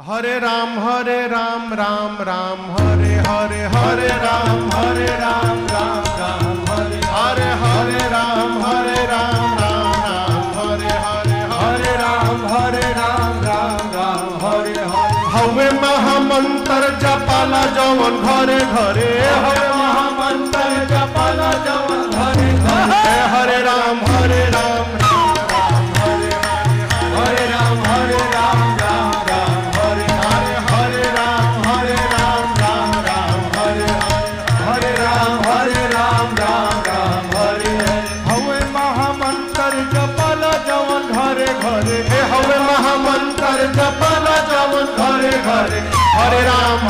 हरे राम राम राम हरे हरे हरे राम राम राम हरे हरे हरे राम राम राम हरे हरे हरे राम राम हरे हरे हवे महामंत्र जपाला जवन घरे घरे हवे महामंत्र जपाला जवन घरे घरे हरे राम हरे राम हरे राम हरे राम राम हरे हरे राम राम हरे हरे राम राम हरे हवे महामंत्र जपाला जवन घरे घरे हवे महामंत्र जपाला जवन घरे घरे हरे राम